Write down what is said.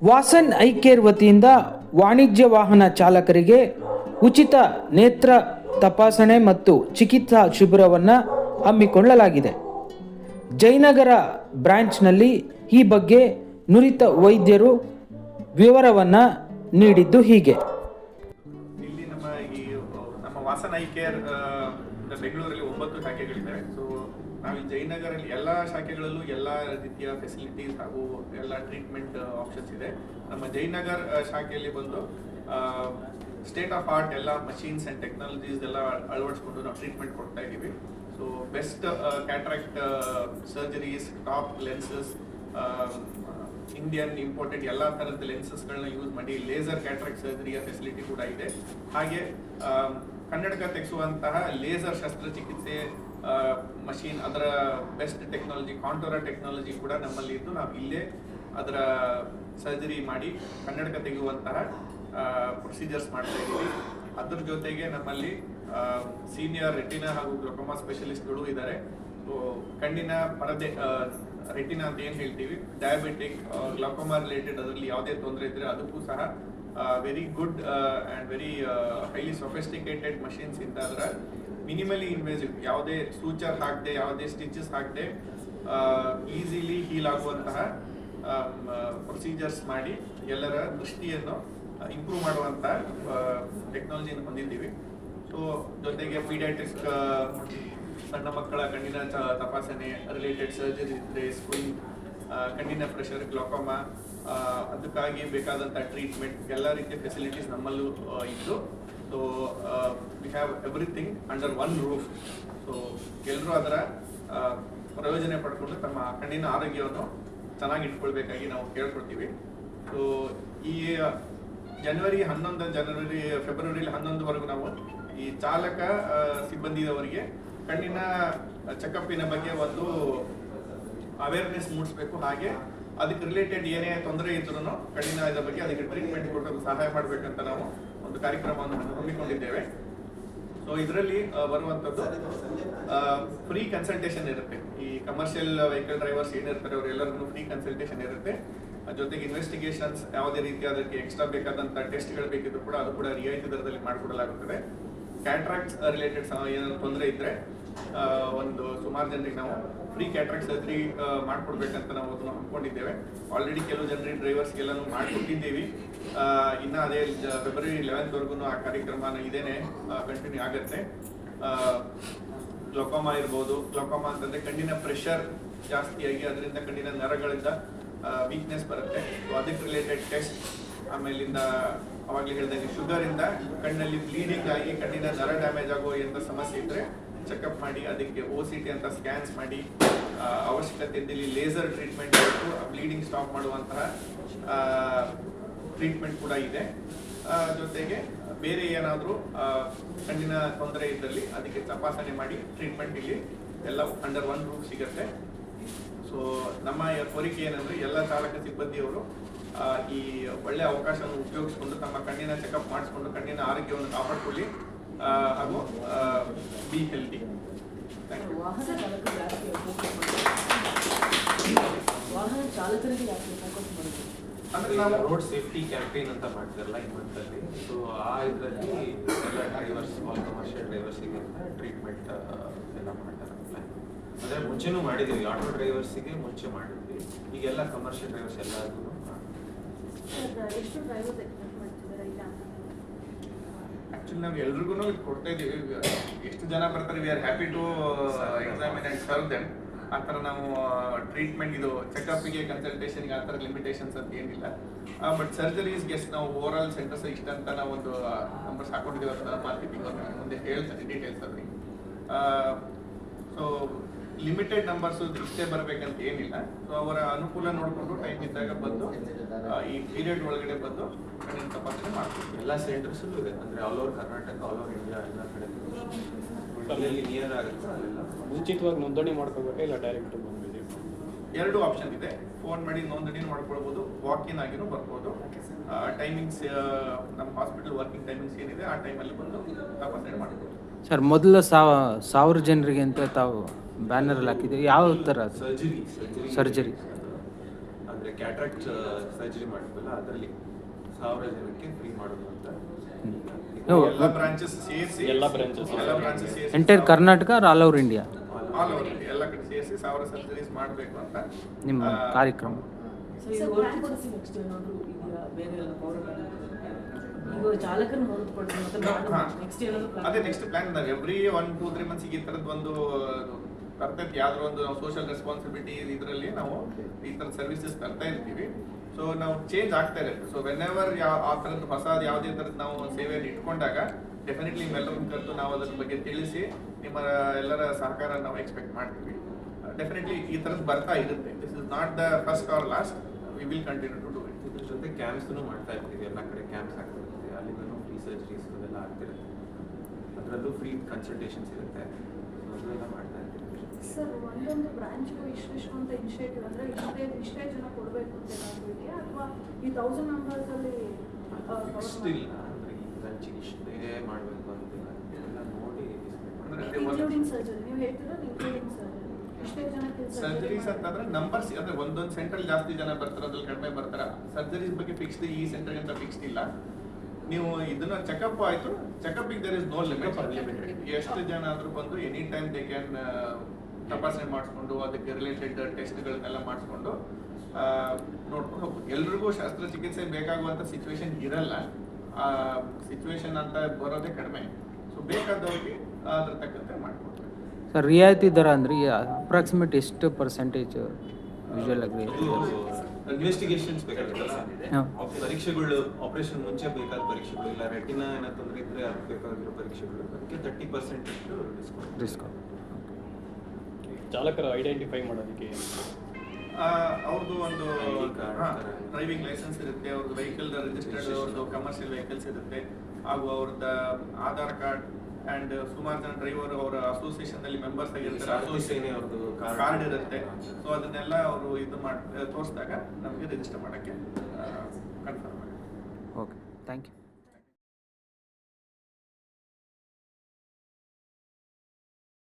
Vasan I care ವತಿಯಿಂದ ವಾಣಿಜ್ಯ ವಾಹನ ಚಾಲಕರಿಗೆ ಉಚಿತ ನೇತ್ರ ತಪಾಸಣೆ ಮತ್ತು ಚಿಕಿತ್ಸಾ ಶಿಬಿರವನ್ನು ಹಮ್ಮಿಕೊಳ್ಳಲಾಗಿದೆ. ಜಯನಗರ ಬ್ರಾಂಚ್ನಲ್ಲಿ ಈ ಬಗ್ಗೆ ನುರಿತ ವೈದ್ಯರು ವಿವರವನ್ನು ನೀಡಿದ್ದು ಹೀಗೆ. ಇಲ್ಲಿ ನಮ್ಮ ವಾಸನ್ ಐ ಕೇರ್ ಬೆಂಗಳೂರಲ್ಲಿ 9 ಶಾಖೆಗಳಿದ್ದಾವೆ. ಸೊ ನಾವು ಜಯನಗರಲ್ಲಿ ಎಲ್ಲ ಶಾಖೆಗಳಲ್ಲೂ ಎಲ್ಲ ರೀತಿಯ ಫೆಸಿಲಿಟೀಸ್ ಹಾಗೂ ಎಲ್ಲ ಟ್ರೀಟ್ಮೆಂಟ್ ಆಪ್ಷನ್ಸ್ ಇದೆ. ನಮ್ಮ ಜಯನಗರ್ ಶಾಖೆಯಲ್ಲಿ ಬಂದು ಸ್ಟೇಟ್ ಆಫ್ ಆರ್ಟ್ ಎಲ್ಲ ಮಷೀನ್ಸ್ ಆ್ಯಂಡ್ ಟೆಕ್ನಾಲಜೀಸ್ ಎಲ್ಲ ಅಳವಡಿಸ್ಕೊಂಡು ನಾವು ಟ್ರೀಟ್ಮೆಂಟ್ ಕೊಡ್ತಾ ಇದ್ದೀವಿ. So best cataract surgeries, top lenses, Indian imported ಎಲ್ಲ ಥರದ ಲೆನ್ಸಸ್ಗಳನ್ನ ಯೂಸ್ ಮಾಡಿ ಲೇಸರ್ ಕ್ಯಾಟ್ರಾಕ್ಟ್ ಸರ್ಜರಿಯ ಫೆಸಿಲಿಟಿ ಕೂಡ ಇದೆ. ಹಾಗೆ ಕನ್ನಡಕ ತೆಗೆಸುವಂತಹ ಲೇಸರ್ ಶಸ್ತ್ರಚಿಕಿತ್ಸೆ ಮಷೀನ್, ಅದರ ಬೆಸ್ಟ್ ಟೆಕ್ನಾಲಜಿ ಕಾಂಟೋರಾ ಟೆಕ್ನಾಲಜಿ ಕೂಡ ನಮ್ಮಲ್ಲಿ ಇದ್ದು ನಾವು ಇಲ್ಲೇ ಅದರ ಸರ್ಜರಿ ಮಾಡಿ ಕನ್ನಡಕ ತೆಗೆಯುವಂತಹ ಪ್ರೊಸೀಜರ್ಸ್ ಮಾಡ್ತಾ ಇದ್ದೀವಿ. ಅದ್ರ ಜೊತೆಗೆ ನಮ್ಮಲ್ಲಿ ಸೀನಿಯರ್ ರೆಟಿನಾ ಹಾಗೂ ಗ್ಲೋಕೋಮಾ ಸ್ಪೆಷಲಿಸ್ಟ್ಗಳು ಇದ್ದಾರೆ. ಸೊ ಕಣ್ಣಿನ ಪರದೆ ರೆಟಿನಾ ಅಂತ ಏನು ಹೇಳ್ತೀವಿ, ಡಯಾಬಿಟಿಕ್, ಗ್ಲೋಕೋಮಾ ರಿಲೇಟೆಡ್ ಅದರಲ್ಲಿ ಯಾವುದೇ ತೊಂದರೆ ಇದ್ದರೆ ಅದಕ್ಕೂ ಸಹ very good and very highly sophisticated machines ಇಂದ ಅದರ ಮಿನಿಮಲಿ ಇನ್ವೇಸಿವ್, ಯಾವುದೇ ಸೂಚರ್ ಹಾಕದೆ, ಯಾವುದೇ ಸ್ಟಿಚಸ್ ಹಾಕದೆ ಈಸಿಲಿ ಹೀಲ್ ಆಗುವಂತಹ ಪ್ರೊಸೀಜರ್ಸ್ ಮಾಡಿ ಎಲ್ಲರ ದೃಷ್ಟಿಯನ್ನು ಇಂಪ್ರೂವ್ ಮಾಡುವಂಥ ಟೆಕ್ನಾಲಜಿಯನ್ನು ಹೊಂದಿದ್ದೀವಿ. ಸೊ ಜೊತೆಗೆ ಪೀಡಿಯಾಟ್ರಿಕ್ ಸಣ್ಣ ಮಕ್ಕಳ ಕಣ್ಣಿನ ತಪಾಸಣೆ, ರಿಲೇಟೆಡ್ ಸರ್ಜರಿ ಇದ್ದರೆ, ಸ್ಕ್ರೀನ್, ಕಣ್ಣಿನ ಪ್ರೆಷರ್, ಗ್ಲೋಕೋಮಾ, ಅದಕ್ಕಾಗಿ ಬೇಕಾದಂಥ ಟ್ರೀಟ್ಮೆಂಟ್ ಎಲ್ಲ ರೀತಿಯ ಫೆಸಿಲಿಟೀಸ್ ನಮ್ಮಲ್ಲೂ ಇದ್ದು. So we have everything under one roof. So ಎಲ್ಲರೂ ಅದರ ಪ್ರಯೋಜನ ಪಡ್ಕೊಂಡು ತಮ್ಮ ಕಣ್ಣಿನ ಆರೋಗ್ಯವನ್ನು ಚೆನ್ನಾಗಿ ಇಟ್ಕೊಳ್ಬೇಕಾಗಿ ನಾವು ಕೇಳ್ಕೊಳ್ತೀವಿ. ಸೊ ಈ ಫೆಬ್ರವರಿ 11ವರೆಗೂ ನಾವು ಈ ಚಾಲಕ ಸಿಬ್ಬಂದಿಯವರಿಗೆ ಕಣ್ಣಿನ ಚೆಕಪ್ಪಿನ ಬಗ್ಗೆ ಒಂದು ಅವೇರ್ನೆಸ್ ಮೂಡಿಸ್ಬೇಕು. ಹಾಗೆ ಅದಕ್ಕೆ ರಿಲೇಟೆಡ್ ಏನೇ ತೊಂದರೆ ಇದ್ರೂ ಕಣ್ಣಿನ ಇದರ ಬಗ್ಗೆ ಅದಕ್ಕೆ ಟ್ರೀಟ್ಮೆಂಟ್ ಕೊಡೋದು ಸಹಾಯ ಮಾಡಬೇಕಂತ ನಾವು ಒಂದು ಕಾರ್ಯಕ್ರಮವನ್ನು ಹಮ್ಮಿಕೊಂಡಿದ್ದೇವೆ. ಸೊ ಇದರಲ್ಲಿ ಬರುವಂಥದ್ದು ಫ್ರೀ ಕನ್ಸಲ್ಟೇಷನ್ ಇರುತ್ತೆ. ಈ ಕಮರ್ಷಿಯಲ್ ವೆಹಿಕಲ್ ಡ್ರೈವರ್ಸ್ ಏನಿರ್ತಾರೆ ಅವರೆಲ್ಲರಿಗೂ ಫ್ರೀ ಕನ್ಸಲ್ಟೇಷನ್ ಇರುತ್ತೆ. ಜೊತೆಗೆ ಇನ್ವೆಸ್ಟಿಗೇಷನ್ಸ್, ಯಾವುದೇ ರೀತಿ ಅದಕ್ಕೆ ಎಕ್ಸ್ಟ್ರಾ ಬೇಕಾದಂಥ ಟೆಸ್ಟ್ಗಳು ಬೇಕಿದ್ರು ಕೂಡ ಅದು ಕೂಡ ರಿಯಾಯಿತಿ ದರದಲ್ಲಿ ಮಾಡಿಕೊಡಲಾಗುತ್ತದೆ. ಕ್ಯಾಟ್ರಾಕ್ಟ್ ರಿಲೇಟೆಡ್ ಏನಾದ್ರು ತೊಂದರೆ ಇದ್ದರೆ ಒಂದು ಸುಮಾರು ಜನರಿಗೆ ನಾವು ಫ್ರೀ ಕ್ಯಾಟ್ರಾಕ್ಟ್ ಸರ್ಜರಿ ಮಾಡಿಕೊಡ್ಬೇಕಂತ ನಾವು ಅದನ್ನು ಹಮ್ಮಿಕೊಂಡಿದ್ದೇವೆ. ಆಲ್ರೆಡಿ ಕೆಲವು ಜನರಿಗೆ ಡ್ರೈವರ್ಸ್ಗೆಲ್ಲನೂ ಮಾಡಿಕೊಟ್ಟಿದ್ದೀವಿ. ಇನ್ನು ಅದೇ ಫೆಬ್ರವರಿ 11ವರೆಗೂ ಆ ಕಾರ್ಯಕ್ರಮ ಇದೇನೆ ಕಂಟಿನ್ಯೂ ಆಗುತ್ತೆ. ಗ್ಲೋಕೋಮಾ ಇರ್ಬೋದು. ಗ್ಲೋಕೋಮಾ ಅಂತಂದರೆ ಕಣ್ಣಿನ ಪ್ರೆಷರ್ ಜಾಸ್ತಿಯಾಗಿ ಅದರಿಂದ ಕಣ್ಣಿನ ನರಗಳಿಂದ ವೀಕ್ನೆಸ್ ಬರುತ್ತೆ. ಸೊ ಅದಕ್ಕೆ ರಿಲೇಟೆಡ್ ಟೆಸ್ಟ್, ಆಮೇಲಿಂದ ಅವಾಗಲೇ ಹೇಳಿದಂಗೆ ಶುಗರಿಂದ ಕಣ್ಣಲ್ಲಿ ಬ್ಲೀಡಿಂಗ್ ಆಗಿ ಕಣ್ಣಿನ ನರ ಡ್ಯಾಮೇಜ್ ಆಗೋ ಎಂಥ ಸಮಸ್ಯೆ ಇದ್ದರೆ ಚೆಕಪ್ ಮಾಡಿ ಅದಕ್ಕೆ OCT ಅಂತ ಸ್ಕ್ಯಾನ್ಸ್ ಮಾಡಿ ಅವಶ್ಯಕತೆ ಇದ್ದಲ್ಲಿ ಲೇಸರ್ ಟ್ರೀಟ್ಮೆಂಟ್ ಕೊಟ್ಟು ಬ್ಲೀಡಿಂಗ್ ಸ್ಟಾಪ್ ಮಾಡುವಂತಹ ಟ್ರೀಟ್ಮೆಂಟ್ ಕೂಡ ಇದೆ. ಜೊತೆಗೆ ಬೇರೆ ಏನಾದರೂ ಕಣ್ಣಿನ ತೊಂದರೆ ಇದ್ದಲ್ಲಿ ಅದಕ್ಕೆ ತಪಾಸಣೆ ಮಾಡಿ ಟ್ರೀಟ್ಮೆಂಟ್ ಇಲ್ಲಿ ಎಲ್ಲ ಅಂಡರ್ ಒನ್ ರೂಫ್ ಸಿಗುತ್ತೆ. ಸೊ ನಮ್ಮ ಕೋರಿಕೆ ಏನಂದರೆ ಎಲ್ಲ ಚಾಲಕ ಸಿಬ್ಬಂದಿಯವರು ಈ ಒಳ್ಳೆಯ ಅವಕಾಶವನ್ನು ಉಪಯೋಗಿಸಿಕೊಂಡು ತಮ್ಮ ಕಣ್ಣಿನ ಚೆಕಪ್ ಮಾಡಿಸ್ಕೊಂಡು ಕಣ್ಣಿನ ಆರೋಗ್ಯವನ್ನು ಕಾಪಾಡಿಕೊಳ್ಳಿ ಹಾಗೂ ಬಿ ಹೆಲ್ತಿ. ಅಂದ್ರೆ ನಾವು ರೋಡ್ ಸೇಫ್ಟಿ ಕ್ಯಾಂಪೇನ್ ಅಂತ ಮಾಡ್ತಾರಲ್ಲ ಈ ಮಂತಲ್ಲಿ. ಸೊ ಆ ಇದರಲ್ಲಿ ಎಲ್ಲ ಡ್ರೈವರ್ಸ್, ಆಲ್ ಕಮರ್ಷಿಯಲ್ ಡ್ರೈವರ್ಸಿಗೆ ಟ್ರೀಟ್ಮೆಂಟ್ ಎಲ್ಲ ಮಾಡ್ತಾರೆ. ಅಂದರೆ ಮುಂಚೆನೂ ಮಾಡಿದ್ದೀವಿ, ಆಟೋ ಡ್ರೈವರ್ಸಿಗೆ ಮುಂಚೆ ಮಾಡಿದ್ವಿ. ಈಗೆಲ್ಲ ಕಮರ್ಷಿಯಲ್ ಡ್ರೈವರ್ಸ್ ಎಲ್ಲರಿಗೂ ಆ್ಯಕ್ಚುಲಿ ನಾವು ಎಲ್ರಿಗೂ ಇದು ಕೊಡ್ತಾ ಇದ್ದೀವಿ. ಎಷ್ಟು ಜನ ಬರ್ತಾರೆ, we are happy to examine and serve them. ಆ ಥರ ನಾವು ಟ್ರೀಟ್ಮೆಂಟ್ ಇದು ಚೆಕಪ್ಪಿಗೆ, ಕನ್ಸಲ್ಟೇಷನ್ಗೆ ಆ ಥರ ಲಿಮಿಟೇಷನ್ಸ್ ಅಂತ ಏನಿಲ್ಲ. ಬಟ್ ಸರ್ಜರೀಸ್ಗೆ ನಾವು ಓವರ್ ಆಲ್ ಸೆಂಟರ್ಸ್ ಇಷ್ಟ ಅಂತ ನಾವು ಒಂದು ನಂಬರ್ಸ್ ಹಾಕೊಂಡಿದ್ದೀವಿ ಅಂತ ಮಾರ್ಕೆಟಿಂಗ್ ಮುಂದೆ ಹೇಳ್ತಾರೆ ಡೀಟೇಲ್ಸ್ ಅದ್ರಿ. ಸೊ ಲಿಮಿಟೆಡ್ ನಂಬರ್ಸು ಇಷ್ಟೇ ಬರಬೇಕಂತ ಏನಿಲ್ಲ. ಸೊ ಅವರ ಅನುಕೂಲ ನೋಡಿಕೊಂಡು ಟೈಮ್ ಇದ್ದಾಗ ಬಂದು ಈ ಪೀರಿಯಡ್ ಒಳಗಡೆ ಬಂದು ಕಣ್ಣಿನ ತಪಾಸಣೆ ಮಾಡ್ತೀವಿ. ಎಲ್ಲ ಸೆಂಟರ್ಸಲ್ಲೂ ಇದೆ, ಅಂದರೆ all over Karnataka, all over India ಎಲ್ಲ ಕಡೆ ಎಲ್ಲೆಲ್ಲಿ ನಿಯರ್ ಆಗುತ್ತೆ ಅಲ್ಲೆಲ್ಲ. ಮುಂಚಿತವಾಗಿ ನೋಂದಣಿ ಮಾಡ್ಕೋಬೇಕಾ ಇಲ್ಲ ಡೈರೆಕ್ಟ್ ಬಂದ್ಬಿಡಿ? ಎರಡು ಆಪ್ಷನ್ ಇದೆ. ಫೋನ್ ಮಾಡಿ ನೋಂದಣಿ ಮಾಡ್ಕೊಳ್ಬೋದು, ವಾಕಿನ್ ಆಗಿನೂ ಬರ್ಬೋದು. ಟೈಮಿಂಗ್ಸ್ ನಮ್ಮ ಹಾಸ್ಪಿಟಲ್ ವರ್ಕಿಂಗ್ ಟೈಮಿಂಗ್ಸ್ ಏನಿದೆ ಆ ಟೈಮಲ್ಲಿ ಬಂದು ತಪಾಸಣೆ ಮಾಡ್ಬೋದು. ಸರ್, ಮೊದಲು 1000 ಜನರಿಗೆ ಅಂತ ತಾವು ಬ್ಯಾನರಲ್ಲಿ ಹಾಕಿದ್ದೀವಿ. ಯಾವ ಥರ ಸರ್ಜರಿ ಸರ್ಜರಿ? ಅಂದರೆ ಕ್ಯಾಟ್ರಾಕ್ಟ್ ಸರ್ಜರಿ ಮಾಡ್ತೀವಲ್ಲ ಅದರಲ್ಲಿ 1000 ಜನಕ್ಕೆ ಫ್ರೀ ಮಾಡೋದು ಅಂತ ಎಲ್ಲ ಬ್ರಾಂಚಸ್ ಸೇರಿಸಿ ಎಲ್ಲ branches ಸೇರಿಸಿ entire Karnataka all over India all over ಎಲ್ಲ ಕಡೆ ಸೇರಿಸಿ 1000 ಸರ್ಜರೀಸ್ ಮಾಡಬೇಕು ಅಂತ ನಿಮ್ಮ ಕಾರ್ಯಕ್ರಮ. ಸೊ ಇದು ಹೊರತುಪಡಿಸಿ ನೆಕ್ಸ್ಟ್ ಏನಾದರೂ ಇದೆಯಾ ಬೇರೆ ಎಲ್ಲ ಈಗ ಚಾಲಕನ ಹೊರತುಪಡಿಸಿ ಮತ್ತೆ ನೆಕ್ಸ್ಟ್ ಏನಾದರೂ ಅದೇ ನೆಕ್ಸ್ಟ್ ಪ್ಲಾನ್ ನಾವು ಎವ್ರಿ 1-2-3 ಮಂತ್ಸಿಗೆ ಈ ಥರದ್ದು ಒಂದು ಬರ್ತೈತೆ ಯಾವ್ದಾರ ಒಂದು ನಾವು ಸೋಷಿಯಲ್ ರೆಸ್ಪಾನ್ಸಿಬಿಲಿಟಿ ಇದರಲ್ಲಿ ನಾವು ಈ ಥರದ ಸರ್ವಿಸಸ್ ತರ್ತಾ ಇರ್ತೀವಿ. ಸೊ ನಾವು ಚೇಂಜ್ ಆಗ್ತಾ ಇರುತ್ತೆ. ಸೊ ವೆನ್ ಎವರ್ ಆ ಥರದ್ದು ಹೊಸದು ಯಾವುದೇ ಥರದ್ದು ನಾವು ಸೇವೆಯನ್ನು ಇಟ್ಕೊಂಡಾಗ ಡೆಫಿನೆಟ್ಲಿ ನಿಮ್ಮೆಲ್ಲರನ್ನ ಕರೆದು ನಾವು ಅದ್ರ ಬಗ್ಗೆ ತಿಳಿಸಿ ನಿಮ್ಮ ಎಲ್ಲರ ಸಹಕಾರ ನಾವು ಎಕ್ಸ್ಪೆಕ್ಟ್ ಮಾಡ್ತೀವಿ. ಡೆಫಿನೆಟ್ಲಿ ಈ ಥರದ್ದು ಬರ್ತಾ ಇರುತ್ತೆ. This is not the first or last, we will continue to do it. ಇದ್ರ ಜೊತೆ ಕ್ಯಾಂಪ್ಸ್ನು ಮಾಡ್ತಾ ಇರ್ತೀವಿ, ಎಲ್ಲ ಕಡೆ ಕ್ಯಾಂಪ್ಸ್ ಆಗ್ತಿರುತ್ತೆ, ಅಲ್ಲಿಂದನೂ ಫ್ರೀ ಸರ್ಜರೀಸ್ ಅದೆಲ್ಲ ಆಗ್ತಿರುತ್ತೆ, ಅದರಲ್ಲೂ ಫ್ರೀ ಕನ್ಸಲ್ಟೇಷನ್ಸ್ ಇರುತ್ತೆ, ಅದೆಲ್ಲ ಮಾಡ್ತಾ ಇರ್ತೀವಿ. ಸರ್, ಒಂದೊಂದು ಬ್ರಾಂಚ್ಗೂ ಇಷ್ಟು ಅಂತ ಇನಿಷಿಯೇಟಿವ್ ಅಂದರೆ ಇಷ್ಟೇ ಜನ ಕೊಡಬೇಕು ಅಂತ ಏನಾದರೂ ಇದೆಯಾ ಅಥವಾ ಈ 1000 ಮೆಂಬರ್ಸಲ್ಲಿ ಫಿಕ್ಸ್ಡ್ ಇಲ್ಲ ಅಂದರೆ ಈ ಬ್ರಾಂಚಿಗೆ ಇಷ್ಟೇ ಮಾಡಬೇಕು ಅಂತಿಲ್ಲ, ಎಲ್ಲ ನೋಡಿ ಇನ್ಕ್ಲೂಡಿಂಗ್ ಸರ್ಜರಿ ನೀವು ಹೇಳ್ತೀರಾ, ಇನ್ಕ್ಲೂಡಿಂಗ್ ಸರ್ಜರಿ ಇಷ್ಟೇ ಜನಕ್ಕೆ ಸರ್ಜರೀಸ್ ಅಂತಂದ್ರೆ ನಂಬರ್ಸ್ ಅಂದ್ರೆ ಒಂದೊಂದು ಸೆಂಟ್ರಲ್ ಜಾಸ್ತಿ ಜನ ಬರ್ತಾರೆ, ಅದ್ರಲ್ಲಿ ಕಡಿಮೆ ಬರ್ತಾರ. ಸರ್ಜರೀಸ್ ಬಗ್ಗೆ ಫಿಕ್ಸ್ಡ್ ಈ ಸೆಂಟರ್ ಅಂತ ಫಿಕ್ಸ್ಡ್ ಇಲ್ಲ. ನೀವು ಇದನ್ನ ಚೆಕಪ್ ಆಯ್ತು, checkup there is no limit, unlimited. ಎಷ್ಟು ಜನ ಆದ್ರೂ ಬಂದು ಎನಿ ಟೈಮ್ ದೇ ಕ್ಯಾನ್ ತಪಾಸಣೆ ಮಾಡಿಸ್ಕೊಂಡು ಅದಕ್ಕೆ ರಿಲೇಟೆಡ್ ಟೆಸ್ಟ್ಗಳನ್ನೆಲ್ಲ ಮಾಡಿಸ್ಕೊಂಡು ನೋಡ್ಕೊಂಡು ಹೋಗ್ಬೋದು. ಎಲ್ರಿಗೂ ಶಸ್ತ್ರಚಿಕಿತ್ಸೆ ಬೇಕಾಗುವಂಥ ಸಿಚುವೇಶನ್ ಇರಲ್ಲ, ಸಿಚುವೇಶನ್ ಅಂತ ಬರೋದೇ ಕಡಿಮೆ. ಸೊ ಬೇಕಾದವ್ರಿಗೆ ಅದ್ರ ತಕ್ಕಂತೆ ಮಾಡ್ಕೊಡ್ಬೇಕು. ಸರ್, ರಿಯಾಯಿತಿ ದರ ಅಂದರೆ ಅಪ್ರಾಕ್ಸಿಮೇಟ್ ಎಷ್ಟು ಪರ್ಸೆಂಟೇಜ್ ಯೂಶುವಲ್ ಆಗಿ? ಇನ್ವೆಸ್ಟಿಗೇಷನ್ಸ್ ಬೇಕಾಗುತ್ತಲ್ಲ, ಹಾಂ. ಪರೀಕ್ಷೆಗಳು, ಆಪರೇಷನ್ ಮುಂಚೆ ಬೇಕಾದ ಪರೀಕ್ಷೆಗಳು, ಇಲ್ಲ ರೆಟಿನಾ ಏನೋ ತೊಂದರೆ ಇದ್ರೆ ಅದಕ್ಕೆ ಬೇಕಾಗಿರೋ ಪರೀಕ್ಷೆಗಳು, ಅದಕ್ಕೆ 30% ಡಿಸ್ಕೌಂಟ್. ಚಾಲಕರ ಐಡೆಂಟಿಫೈ ಮಾಡೋದಕ್ಕೆ ಅವ್ರದ್ದು ಒಂದು ID card, ಡ್ರೈವಿಂಗ್ ಲೈಸೆನ್ಸ್ ಇರುತ್ತೆ, ಅವ್ರದ್ದು ವೆಹಿಕಲ್ ರಿಜಿಸ್ಟರ್ಡ್, ಅವ್ರದ್ದು ಕಮರ್ಷಿಯಲ್ ವೆಹಿಕಲ್ಸ್ ಇರುತ್ತೆ, ಹಾಗೂ ಅವ್ರದ್ದು ಆಧಾರ್ ಕಾರ್ಡ್ ಅಂಡ್ ಸುಮಾರು ಜನ ಡ್ರೈವರ್ ಅವರ ಅಸೋಸಿಯೇಷನ್ ಅಲ್ಲಿ ಮೆಂಬರ್ಸ್ ಆಗಿರ್ತಾರೆ, ಸೇನೆ ಅವ್ರದ್ದು ಕಾರ್ಡ್ ಇರುತ್ತೆ. ಸೊ ಅದನ್ನೆಲ್ಲ ಅವರು ಇದು ಮಾಡಿ ತೋರಿಸಿದಾಗ ನಮಗೆ ರಿಜಿಸ್ಟರ್ ಮಾಡೋಕ್ಕೆ ಕನ್ಫರ್ಮ್ ಆಗುತ್ತೆ. Okay, thank you.